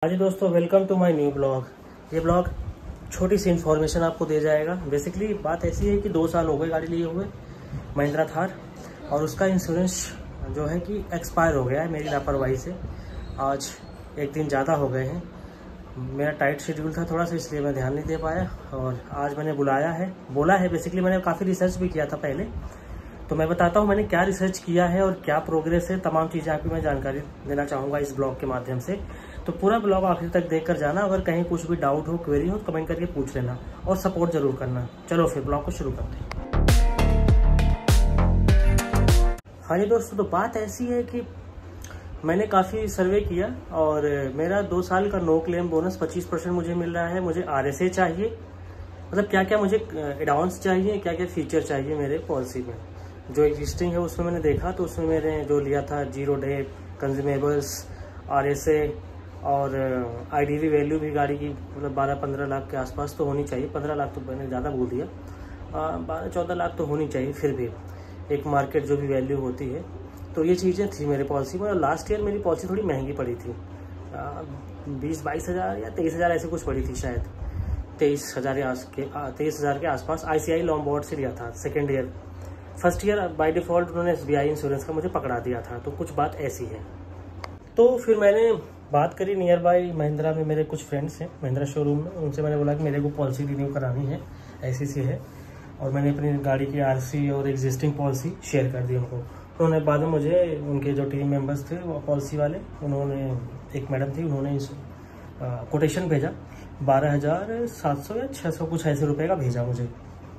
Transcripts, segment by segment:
हाँ जी दोस्तों, welcome to my new blog. ये ब्लॉग छोटी सी इन्फॉर्मेशन आपको दे जाएगा। बेसिकली बात ऐसी है कि 2 साल हो गए गाड़ी लिए हुए, महिंद्रा थार, और उसका इंश्योरेंस जो है कि एक्सपायर हो गया है मेरी लापरवाही से। आज एक दिन ज़्यादा हो गए हैं। मेरा टाइट शेड्यूल था थोड़ा सा, इसलिए मैं ध्यान नहीं दे पाया। और आज मैंने बोला है बेसिकली मैंने काफ़ी रिसर्च भी किया था पहले, तो मैं बताता हूँ मैंने क्या रिसर्च किया है और क्या प्रोग्रेस है। तमाम चीज़ें आपकी मैं जानकारी देना चाहूँगा इस ब्लॉग के माध्यम से। तो पूरा ब्लॉग आखिर तक देख कर जाना। अगर कहीं कुछ भी डाउट हो, क्वेरी हो, कमेंट करके पूछ लेना और सपोर्ट जरूर करना। चलो फिर ब्लॉग को शुरू करते हैं। हाँ जी दोस्तों, तो बात ऐसी है कि मैंने काफ़ी सर्वे किया और मेरा 2 साल का नो क्लेम बोनस 25% मुझे मिल रहा है। मुझे RSA चाहिए, मतलब क्या क्या मुझे एडाउंस चाहिए, क्या क्या फीचर चाहिए मेरे पॉलिसी में। जो एग्जिस्टिंग है उसमें मैंने देखा, तो उसमें मैंने जो लिया था 0 डे, कंज्यूमेबल्स, RSA और IDV वैल्यू भी गाड़ी की मतलब 12-15 लाख के आसपास तो होनी चाहिए। 15 लाख तो मैंने ज़्यादा बोल दिया, 12-14 लाख तो होनी चाहिए फिर भी, एक मार्केट जो भी वैल्यू होती है। तो ये चीज़ें थी मेरे पॉलिसी में। और लास्ट ईयर मेरी पॉलिसी थोड़ी महंगी पड़ी थी, 20-22 हज़ार या 23 हज़ार ऐसे कुछ पड़ी थी शायद, 23 हज़ार के आसपास। ICI लॉम्बार्ड से लिया था second year. First year by default उन्होंने SBI इंश्योरेंस का मुझे पकड़ा दिया था। तो कुछ बात ऐसी है। तो फिर मैंने बात करी नियर बाय महिंद्रा में, मेरे कुछ फ्रेंड्स हैं महिंद्रा शोरूम में, उनसे मैंने बोला कि मेरे को पॉलिसी रिन्यू करानी है, ऐसी सी है। और मैंने अपनी गाड़ी की RC और एग्जिस्टिंग पॉलिसी शेयर कर दी उनको। उन्होंने बाद में मुझे उनके जो टीम मेंबर्स थे वो पॉलिसी वाले, उन्होंने एक मैडम थी, उन्होंने कोटेशन भेजा 12,700 या 600 कुछ ऐसे रुपये का भेजा मुझे।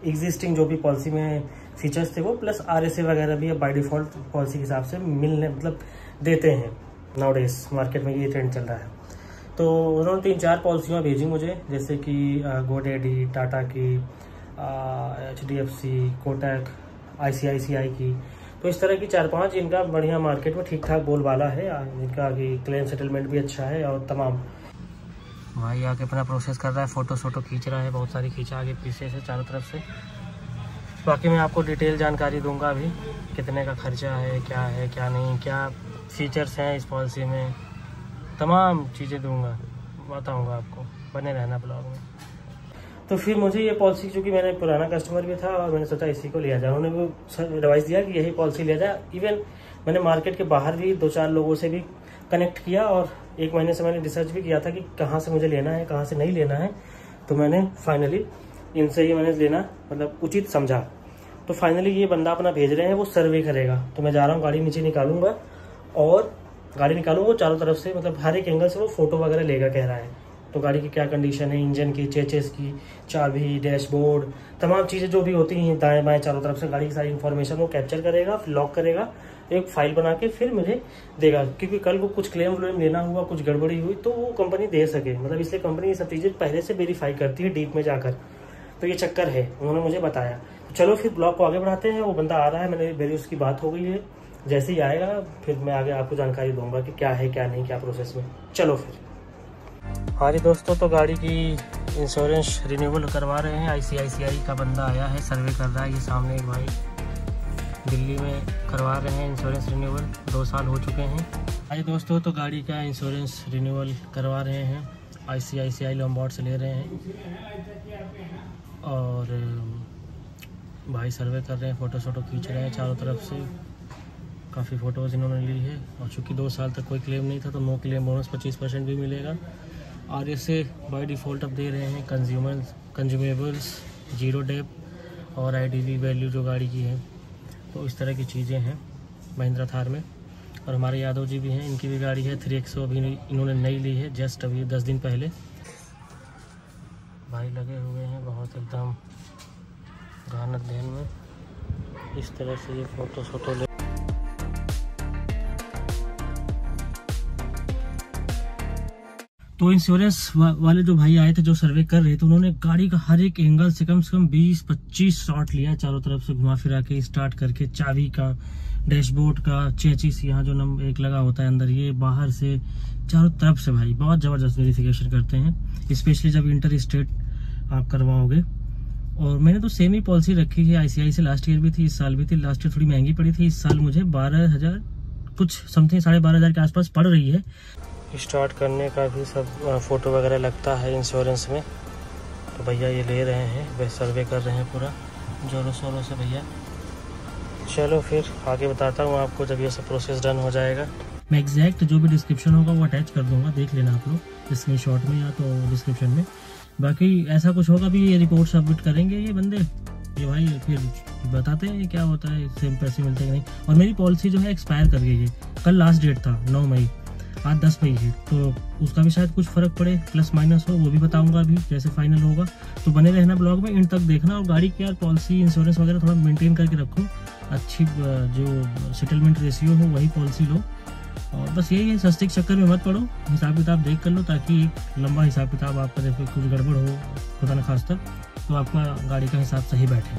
एग्जिस्टिंग जो भी पॉलिसी में फीचर्स थे वो, प्लस RSA वगैरह भी अब बाय डिफ़ॉल्ट पॉलिसी के हिसाब से मिलने मतलब देते हैं। नाउडेज मार्केट में ये ट्रेंड चल रहा है। तो उन्होंने 3-4 पॉलिसियाँ भेजी मुझे, जैसे कि गोडैडी, टाटा की, HDFC, कोटक, ICICI की। तो इस तरह की 4-5 इनका बढ़िया मार्केट में ठीक ठाक बोलबाला है। इनका कि क्लेम सेटलमेंट भी अच्छा है। और तमाम भाई आके अपना प्रोसेस कर रहा है, फ़ोटो खींच रहा है, बहुत सारी खींचा आगे पीछे से चारों तरफ से। बाकी मैं आपको डिटेल जानकारी दूंगा अभी, कितने का खर्चा है क्या नहीं, क्या फीचर्स हैं इस पॉलिसी में, तमाम चीज़ें दूंगा, बताऊंगा आपको। बने रहना ब्लॉग में। तो फिर मुझे ये पॉलिसी, चूँकि मैंने पुराना कस्टमर भी था और मैंने सोचा इसी को लिया जाए, उन्होंने भी एडवाइस दिया कि यही पॉलिसी लिया जाए। इवन मैंने मार्केट के बाहर भी 2-4 लोगों से भी कनेक्ट किया और 1 महीने से मैंने रिसर्च भी किया था कि कहाँ से मुझे लेना है, कहाँ से नहीं लेना है। तो मैंने फाइनली इनसे ही मैंने लेना मतलब उचित समझा। तो फाइनली ये बंदा अपना भेज रहे हैं, वो सर्वे करेगा। तो मैं जा रहा हूँ, गाड़ी नीचे निकालूंगा और गाड़ी निकालूंगा चारों तरफ से, मतलब हर एक एंगल से वो फोटो वगैरह लेगा कह रहा है। तो गाड़ी की क्या कंडीशन है, इंजन की, चेचेस की, चाबी, डैशबोर्ड, तमाम चीज़ें जो भी होती हैं दाएं बाएं चारों तरफ से, गाड़ी की सारी इन्फॉर्मेशन वो कैप्चर करेगा, फिर लॉक करेगा, एक फाइल बना के फिर मुझे देगा। क्योंकि कल को कुछ क्लेम व्लेम लेना हुआ, कुछ गड़बड़ी हुई तो वो कंपनी दे सके, मतलब इसलिए कंपनी ये सब चीज़ें पहले से वेरीफाई करती है डीप में जाकर। तो ये चक्कर है, उन्होंने मुझे बताया। तो चलो फिर ब्लॉग को आगे बढ़ाते हैं। वो बंदा आ रहा है, मैंने मेरी उसकी बात हो गई है। जैसे ही आएगा फिर मैं आगे आपको जानकारी दूंगा कि क्या है क्या नहीं, क्या प्रोसेस में। चलो फिर। हाँ जी दोस्तों, तो गाड़ी की इंश्योरेंस रिन्यूअल करवा रहे हैं। ICICI का बंदा आया है, सर्वे कर रहा है। ये सामने एक भाई दिल्ली में करवा रहे हैं इंश्योरेंस रिन्यूअल, 2 साल हो चुके हैं। हाँ जी दोस्तों, तो गाड़ी का इंश्योरेंस रिन्यूअल करवा रहे हैं, ICICI लॉम्बार्ड से ले रहे हैं। और भाई सर्वे कर रहे हैं, फ़ोटो खींच रहे हैं चारों तरफ से। काफ़ी फ़ोटोज़ इन्होंने ली है। और चूँकि 2 साल तक कोई क्लेम नहीं था तो नो क्लेम बोनस 25% भी मिलेगा। RSA बाय डिफ़ॉल्ट अब दे रहे हैं, कंज्यूमेबल्स, 0 डे और IDV वैल्यू जो गाड़ी की है। तो इस तरह की चीज़ें हैं महिंद्रा थार में। और हमारे यादव जी भी हैं, इनकी भी गाड़ी है 3XO, अभी इन्होंने नई ली है, जस्ट अभी 10 दिन पहले। भाई लगे हुए हैं बहुत एकदम घानत देन में। इस तरह से ये फ़ोटो ले। तो इंश्योरेंस वाले जो भाई आए थे, जो सर्वे कर रहे थे, उन्होंने गाड़ी का हर एक एंगल से कम 20-25 शॉट लिया, चारों तरफ से घुमा फिरा के, स्टार्ट करके, चाबी का, डैशबोर्ड का, चेचिस यहाँ जो नंबर 1 लगा होता है अंदर, ये बाहर से चारों तरफ से भाई बहुत ज़बरदस्त वेरिफिकेशन करते हैं, स्पेशली जब इंटर स्टेट आप करवाओगे। और मैंने तो सेम ही पॉलिसी रखी है ICI से, लास्ट ईयर भी थी, इस साल भी थी। लास्ट ईयर थोड़ी महंगी पड़ी थी, इस साल मुझे 12,000 कुछ समथिंग 12,500 के आसपास पड़ रही है। स्टार्ट करने का भी सब फ़ोटो वगैरह लगता है इंश्योरेंस में। तो भैया ये ले रहे हैं, वे सर्वे कर रहे हैं पूरा जोरों शोरों से भैया। चलो फिर आगे बताता हूँ आपको जब ये सब प्रोसेस डन हो जाएगा। मैं एग्जैक्ट जो भी डिस्क्रिप्शन होगा वो अटैच कर दूंगा, देख लेना आप लोग स्क्रीनशॉट में या तो डिस्क्रिप्शन में। बाकी ऐसा कुछ होगा भी, ये रिपोर्ट सबमिट करेंगे ये बंदे, ये भाई फिर बताते हैं क्या होता है, सेम पैसे मिलते हैं कि नहीं। और मेरी पॉलिसी जो है एक्सपायर कर गई है, कल लास्ट डेट था 9 मई, आज 10 मई है, तो उसका भी शायद कुछ फ़र्क पड़े, प्लस माइनस हो, वो भी बताऊंगा अभी जैसे फाइनल होगा। तो बने रहना ब्लॉग में, इन तक देखना। और गाड़ी की यार पॉलिसी इंश्योरेंस वगैरह थोड़ा मेंटेन करके रखो, अच्छी जो सेटलमेंट रेशियो हो वही पॉलिसी लो। और बस यही है, सस्ते के चक्कर में मत पड़ो, हिसाब किताब देख कर लो, ताकि एक लंबा हिसाब किताब आपका देखो कुछ गड़बड़ हो खुदा न खास्ता तो आपका गाड़ी का हिसाब सही बैठे।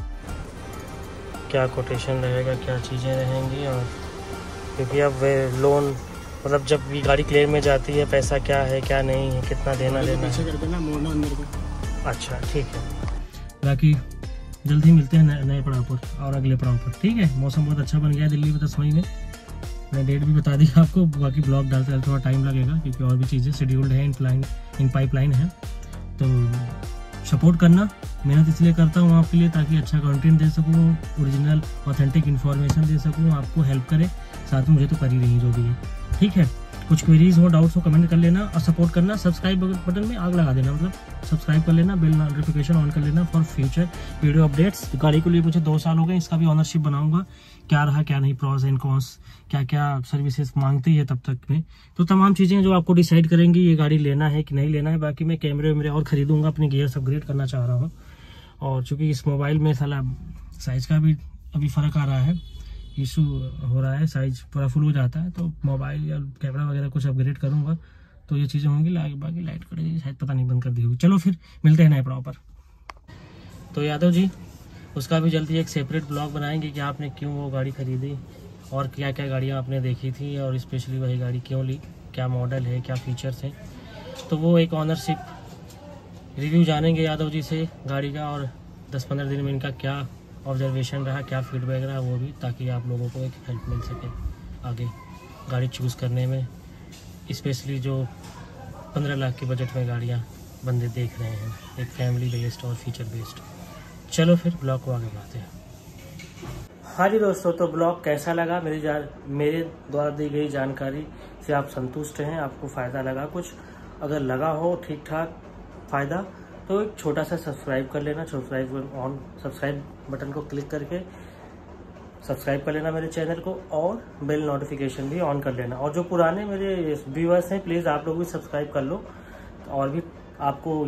क्या कोटेशन रहेगा, क्या चीज़ें रहेंगी। और क्योंकि अब लोन मतलब जब भी गाड़ी क्लेम में जाती है, पैसा क्या है क्या नहीं है, कितना देना है। अच्छा ठीक है, बाकी जल्द ही मिलते हैं नए पड़ाव पर और अगले पड़ाव पर। ठीक है, मौसम बहुत अच्छा बन गया है दिल्ली में 10 मई में। मैं डेट भी बता दी आपको, बाकी ब्लॉग डालते थोड़ा टाइम लगेगा क्योंकि और भी चीज़ें शेड्यूल्ड है, इन पाइपलाइन है। तो सपोर्ट करना, मेहनत इसलिए करता हूँ आपके लिए ताकि अच्छा कंटेंट दे सकूँ, ओरिजिनल ऑथेंटिक इन्फॉर्मेशन दे सकूँ, आपको हेल्प करे, साथ में मुझे तो कर ही रही जो भी है। ठीक है, कुछ क्वेरीज हो, डाउट्स हो, कमेंट कर लेना और सपोर्ट करना। सब्सक्राइब बटन में आग लगा देना, मतलब सब्सक्राइब कर लेना, बेल नोटिफिकेशन ऑन कर लेना फॉर फ्यूचर वीडियो अपडेट्स। गाड़ी को लिए मुझे 2 साल हो गए, इसका भी ऑनरशिप बनाऊंगा, क्या रहा क्या नहीं, प्रॉस एंड कॉन्स, क्या क्या सर्विसेज मांगती है तब तक में। तो तमाम चीज़ें जो आपको डिसाइड करेंगी ये गाड़ी लेना है कि नहीं लेना है। बाकी मैं कैमरे वैमरे और खरीदूंगा, अपने गियर्स अपग्रेड करना चाह रहा हूँ। और चूँकि इस मोबाइल में साला साइज़ का भी अभी फ़र्क आ रहा है, इशू हो रहा है, साइज पूरा फुल हो जाता है, तो मोबाइल या कैमरा वगैरह कुछ अपग्रेड करूंगा तो ये चीज़ें होंगी। बाकी लाइट कटेगी शायद, पता नहीं, बंद कर दी होगी। चलो फिर मिलते हैं नए पड़ाव पर। तो यादव जी, उसका भी जल्दी एक सेपरेट ब्लॉग बनाएंगे कि आपने क्यों वो गाड़ी खरीदी और क्या क्या गाड़ियाँ आपने देखी थी और स्पेशली वही गाड़ी क्यों ली, क्या मॉडल है, क्या फीचर्स हैं। तो वो एक ऑनरशिप रिव्यू जानेंगे यादव जी से गाड़ी का, और 10-15 दिन में इनका क्या ऑब्जर्वेशन रहा, क्या फीडबैक रहा वो भी, ताकि आप लोगों को एक हेल्प मिल सके आगे गाड़ी चूज़ करने में, स्पेशली जो 15 लाख के बजट में गाड़ियाँ बंदे देख रहे हैं, एक फैमिली बेस्ड और फीचर बेस्ड। चलो फिर ब्लॉग को आगे बढ़ाते हैं। हाँ जी दोस्तों, तो ब्लॉग कैसा लगा, मेरे द्वारा दी गई जानकारी से आप संतुष्ट हैं, आपको फ़ायदा लगा कुछ? अगर लगा हो ठीक ठाक फ़ायदा तो एक छोटा सा सब्सक्राइब कर लेना, सब्सक्राइब बटन को क्लिक करके सब्सक्राइब कर लेना मेरे चैनल को, और बेल नोटिफिकेशन भी ऑन कर लेना। और जो पुराने मेरे व्यूअर्स हैं प्लीज़ आप लोग भी सब्सक्राइब कर लो, और भी आपको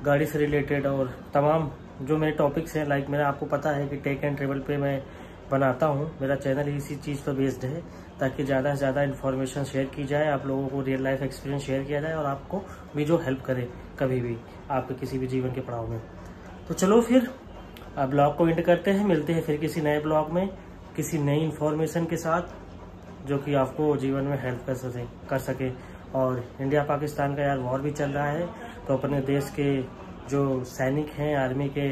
गाड़ी से रिलेटेड और तमाम जो मेरे टॉपिक्स हैं, लाइक मेरा आपको पता है कि टेक एंड ट्रेवल पे मैं बनाता हूँ, मेरा चैनल इसी चीज़ पर बेस्ड है, ताकि ज़्यादा से ज़्यादा इन्फॉर्मेशन शेयर की जाए, आप लोगों को रियल लाइफ एक्सपीरियंस शेयर किया जाए और आपको भी जो हेल्प करे कभी भी आपके किसी भी जीवन के पड़ाव में। तो चलो फिर ब्लॉग को एंड करते हैं, मिलते हैं फिर किसी नए ब्लॉग में किसी नई इन्फॉर्मेशन के साथ जो कि आपको जीवन में हेल्प कर सके। और इंडिया पाकिस्तान का यार वॉर भी चल रहा है, तो अपने देश के जो सैनिक हैं, आर्मी के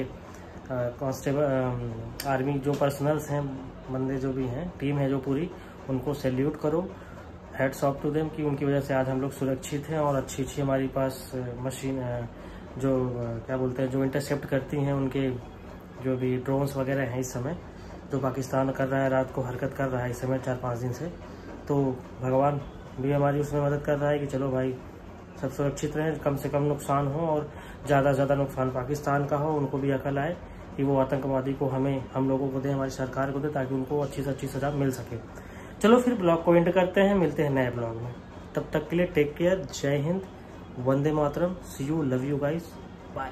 कांस्टेबल, आर्मी जो पर्सनल्स हैं, बंदे जो भी हैं, टीम है जो पूरी, उनको सैल्यूट करो, हेड्स ऑफ टू देम, कि उनकी वजह से आज हम लोग सुरक्षित हैं। और अच्छी हमारी पास मशीन जो क्या बोलते हैं, जो इंटरसेप्ट करती हैं उनके जो भी ड्रोन्स वगैरह हैं इस समय, जो पाकिस्तान कर रहा है, रात को हरकत कर रहा है इस समय 4-5 दिन से। तो भगवान भी हमारी उसमें मदद कर रहा है कि चलो भाई सब सुरक्षित रहें, कम से कम नुकसान हो और ज़्यादा से ज़्यादा नुकसान पाकिस्तान का हो। उनको भी अकल आए कि वो आतंकवादी को हम लोगों को दे, हमारी सरकार को दे, ताकि उनको अच्छी से अच्छी सज़ा मिल सके। चलो फिर ब्लॉग को एंड करते हैं, मिलते हैं नए ब्लॉग में, तब तक के लिए टेक केयर, जय हिंद, वंदे मातरम, see you, love you guys, bye.